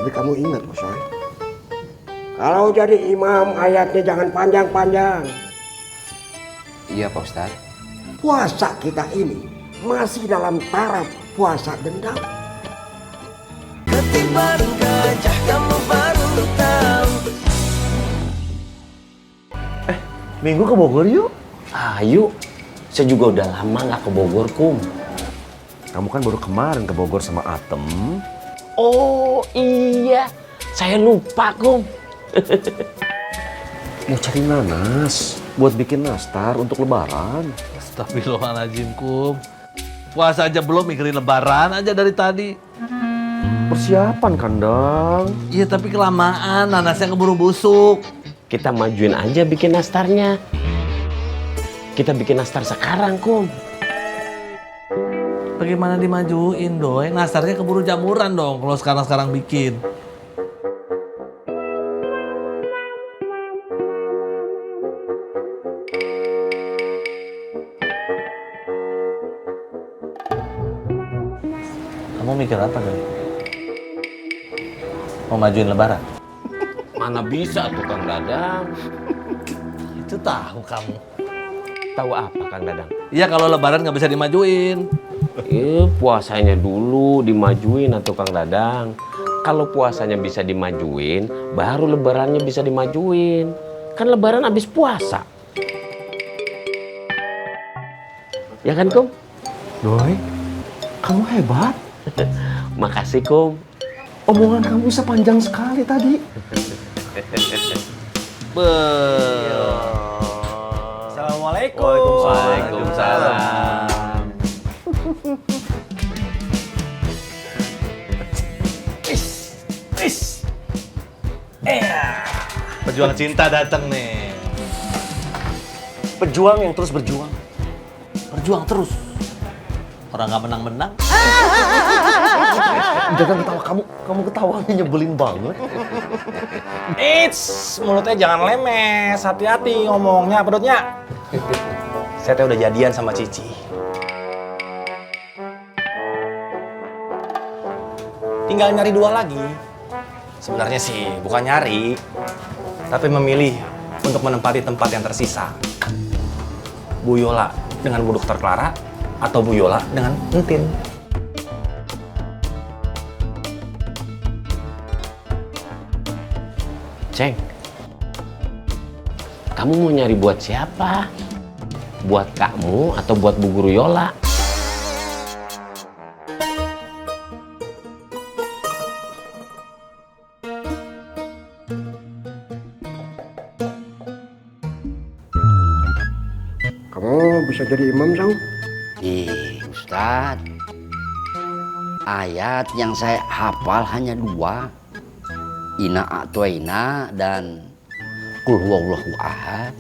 Tapi kamu ingat Bosoy, kalau jadi imam ayatnya jangan panjang-panjang. Iya Pak Ustadz. Puasa kita ini masih dalam taraf puasa dendam. Ketiban gajah kamu baru tahu. Minggu ke Bogor yuk. Ayo, saya juga udah lama nggak ke Bogor, Kum. Kamu kan baru kemarin ke Bogor sama Atem. Oh iya, saya lupa, Kum. Mau cari nanas buat bikin nastar untuk lebaran. Astagfirullahaladzim, Kum. Puasa aja belum, mikirin lebaran aja dari tadi. Persiapan kandang. Iya, tapi kelamaan, nanasnya keburu busuk. Kita majuin aja bikin nastarnya. Kita bikin nastar sekarang, Kum. Bagaimana dimajuin, Doi? Nastarnya keburu jamuran dong kalau sekarang-sekarang bikin. Kamu mikir apa, Doi? Mau majuin lebaran? Mana bisa tuh Kang Dadang? Itu tahu kamu. Tahu apa Kang Dadang? Iya, kalau lebaran nggak bisa dimajuin. Puasanya dulu dimajuin atau Kang Dadang. Kalau puasanya bisa dimajuin, baru lebarannya bisa dimajuin. Kan lebaran habis puasa. Ya kan, Kum? Doi, kamu hebat. Makasih, Kum. Omongan kamu sepanjang sekali tadi. Assalamualaikum. Waalaikumsalam. Pejuang cinta datang nih. Pejuang yang terus berjuang. Berjuang terus. Orang nggak menang-menang. Jangan ketawa kamu ketawanya nyebelin banget. Eits, mulutnya jangan lemes, hati-hati ngomongnya, pedotnya. Saya teh udah jadian sama Cici. Tinggal nyari dua lagi. Sebenarnya sih bukan nyari, tapi memilih untuk menempati tempat yang tersisa. Bu Yola dengan Bu Dokter Clara atau Bu Yola dengan Entin. Ceng, kamu mau nyari buat siapa? Buat kamu atau buat Bu Guru Yola? Kamu bisa jadi imam, Sang? Ustadz, ayat yang saya hafal hanya dua. Ina a'toina dan Qul huwallahu ahad.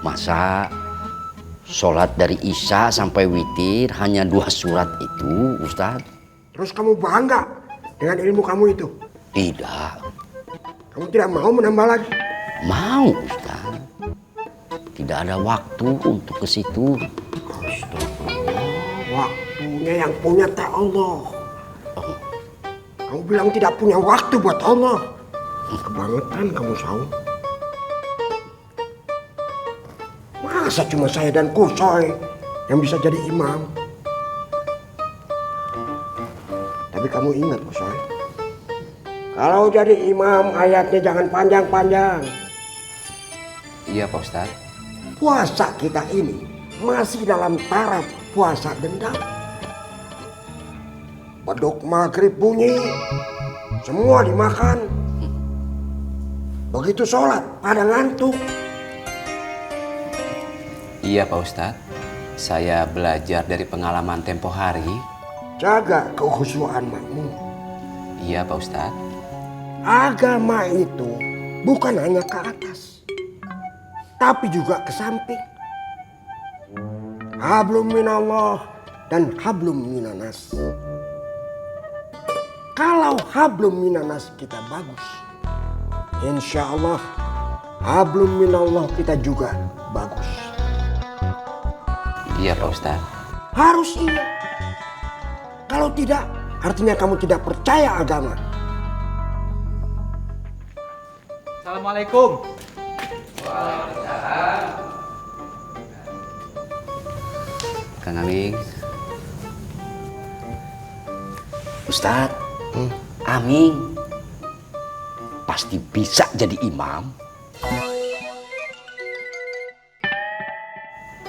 Masa sholat dari Isya sampai witir hanya 2 surat itu, Ustadz? Terus kamu bangga dengan ilmu kamu itu? Tidak. Kamu tidak mau menambah lagi? Mau, Ustadz. Tidak ada waktu untuk ke situ. Astagfirullah, waktunya yang punya teh Allah. Kamu bilang tidak punya waktu buat Allah. Kebangetan kamu, Saung. Masa cuma saya dan Kusoy yang bisa jadi imam? Tapi kamu ingat, Kusoy, kalau jadi imam ayatnya jangan panjang-panjang. Iya Pak Ustadz. Puasa kita ini masih dalam taraf puasa dendam. Beduk maghrib bunyi, semua dimakan. Begitu sholat, pada ngantuk. Iya Pak Ustadz. Saya belajar dari pengalaman tempo hari. Jaga kekhusyuan makmum. Iya Pak Ustadz. Agama itu bukan hanya ke atas, tapi juga ke samping. Hablum minallah dan hablum minanas. Kalau hablum minanas kita bagus, insya Allah hablum minallah kita juga bagus. Iya Pak Ustadz. Harus iya. Kalau tidak, artinya kamu tidak percaya agama. Assalamualaikum. Kang Aming. Ustadz, Aming pasti bisa jadi imam.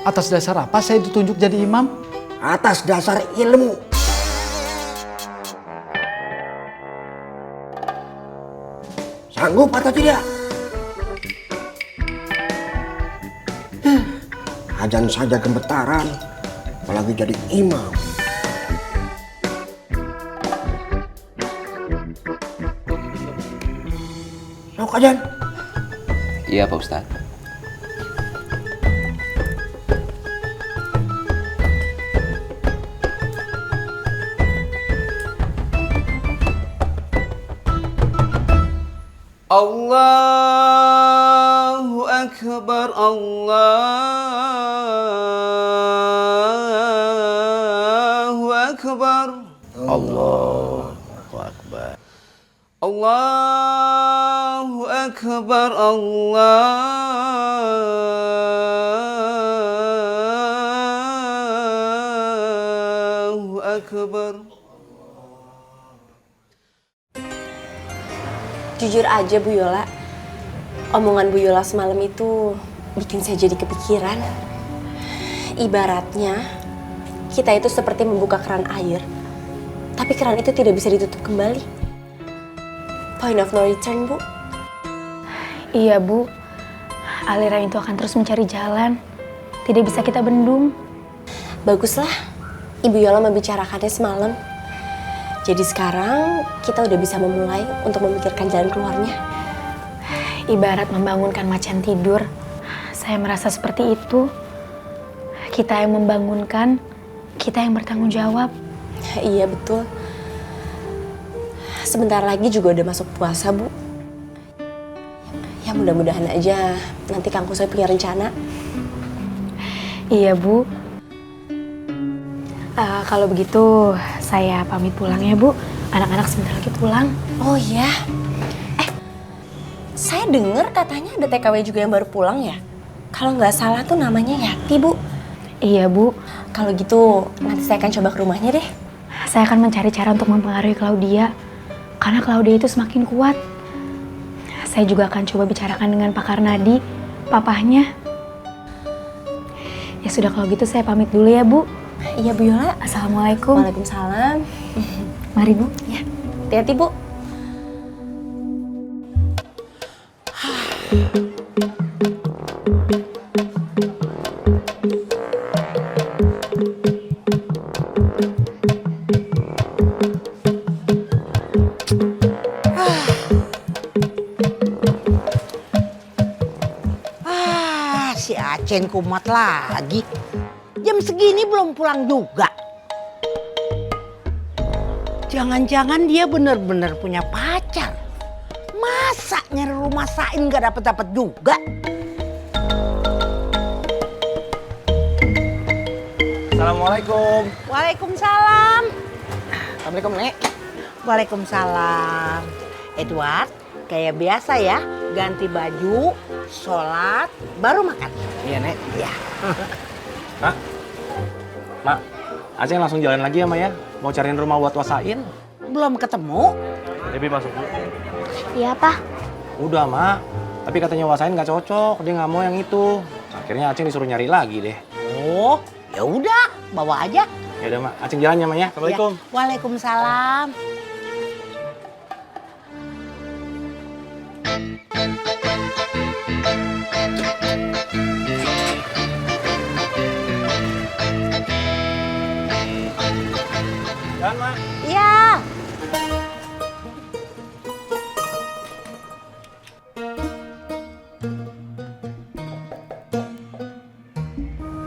Atas dasar apa saya ditunjuk jadi imam? Atas dasar ilmu. Sanggup atau tidak? Ajan saja gemetaran, apalagi jadi imam. Sok ajan. Iya Pak Ustadz. Allahu Akbar, Allahu Akbar, Allahu Akbar. Allahu Akbar, Allahu Akbar. Jujur aja Bu Yola, omongan Bu Yola semalam itu bikin saya jadi kepikiran. Ibaratnya kita itu seperti membuka keran air, tapi keran itu tidak bisa ditutup kembali. Point of no return, Bu. Iya, Bu. Aliran itu akan terus mencari jalan. Tidak bisa kita bendung. Baguslah, Ibu Yola membicarakannya semalam. Jadi sekarang kita udah bisa memulai untuk memikirkan jalan keluarnya. Ibarat membangunkan macan tidur. Saya merasa seperti itu. Kita yang membangunkan, kita yang bertanggung jawab. Iya, betul. Sebentar lagi juga udah masuk puasa, Bu. Ya mudah-mudahan aja nanti Kang Kusoy punya rencana. Iya, Bu. Kalau begitu, saya pamit pulang ya, Bu. Anak-anak sebentar lagi pulang. Oh iya. Saya dengar katanya ada TKW juga yang baru pulang ya. Kalau nggak salah tuh namanya Yati, Bu. Iya, Bu. Kalau gitu nanti saya akan coba ke rumahnya deh. Saya akan mencari cara untuk mempengaruhi Claudia. Karena Claudia itu semakin kuat. Saya juga akan coba bicarakan dengan Pak Karnadi, papahnya. Ya sudah, kalau gitu saya pamit dulu ya, Bu. Iya, Bu Yola. Assalamualaikum. Waalaikumsalam. Mari, Bu. Ya, hati-hati, Bu. Si Aceng kumat lagi. Jam segini belum pulang juga. Jangan-jangan dia bener-bener punya pacar. Masa nyari rumah Sain gak dapet-dapet juga? Assalamualaikum. Waalaikumsalam. Assalamualaikum, Nek. Waalaikumsalam. Edward, kayak biasa ya, ganti baju, sholat, baru makan. Iya, Nek. Ya. Hah? Mak, Aceng langsung jalan lagi ya, Ma ya? Mau cariin rumah buat wasain? Belum ketemu? Debbie masuk dulu. Iya, Pak. Udah, Mak. Tapi katanya wasain nggak cocok, dia nggak mau yang itu. Akhirnya Aceng disuruh nyari lagi deh. Oh, ya udah, bawa aja. Ya udah, Mak. Aceng jalan ya, Ma ya. Assalamualaikum. Ya. Waalaikumsalam. Jalan, Ma. Iya.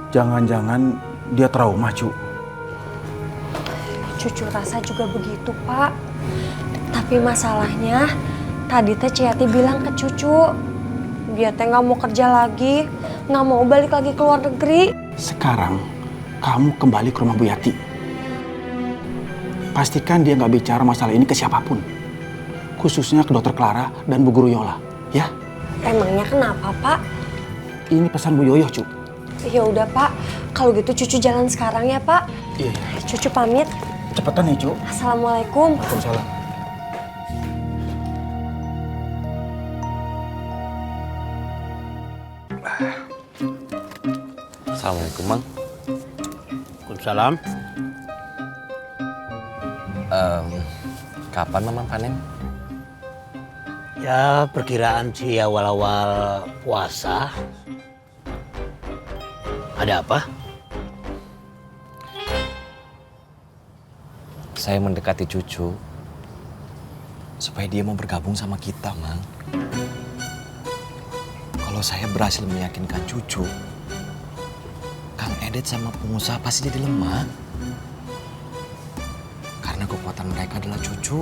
Jangan-jangan dia trauma, Cu. Cucu rasa juga begitu, Pak. Tapi masalahnya, tadi teh Ciati bilang ke cucu, dia teh nggak mau kerja lagi, nggak mau balik lagi ke luar negeri. Sekarang, kamu kembali ke rumah Bu Yati. Pastikan dia nggak bicara masalah ini ke siapapun. Khususnya ke Dokter Clara dan Bu Guru Yola, ya? Emangnya kenapa, Pak? Ini pesan Bu Yoyo, Cu. Ya udah, Pak. Kalau gitu Cucu jalan sekarang ya, Pak. Iya. Cucu pamit. Cepetan ya, Cu. Assalamualaikum. Waalaikumsalam. Assalamualaikum, Mang. Waalaikumsalam. Kapan Mamang panen? Ya perkiraan sih awal-awal puasa. Ada apa? Saya mendekati cucu supaya dia mau bergabung sama kita, Mang. Kalau saya berhasil meyakinkan cucu, Kang Edet sama pengusaha pasti jadi lemah. Karena kekuatan mereka adalah cucu.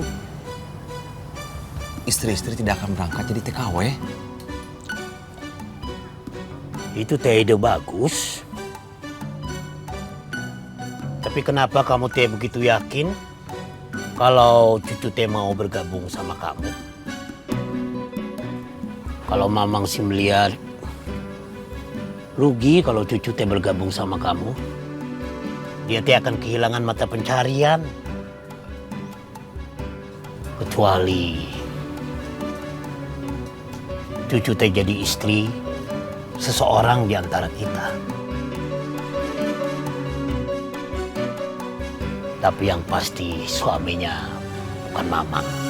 Istri-istri tidak akan berangkat jadi TKW. Itu teh ide bagus. Tapi kenapa kamu teh begitu yakin kalau cucu teh mau bergabung sama kamu? Kalau Mamang sih melihat rugi kalau cucu teh bergabung sama kamu. Dia teh akan kehilangan mata pencarian. Kecuali cucu teh jadi istri seseorang di antara kita. Tapi yang pasti suaminya bukan Mamang.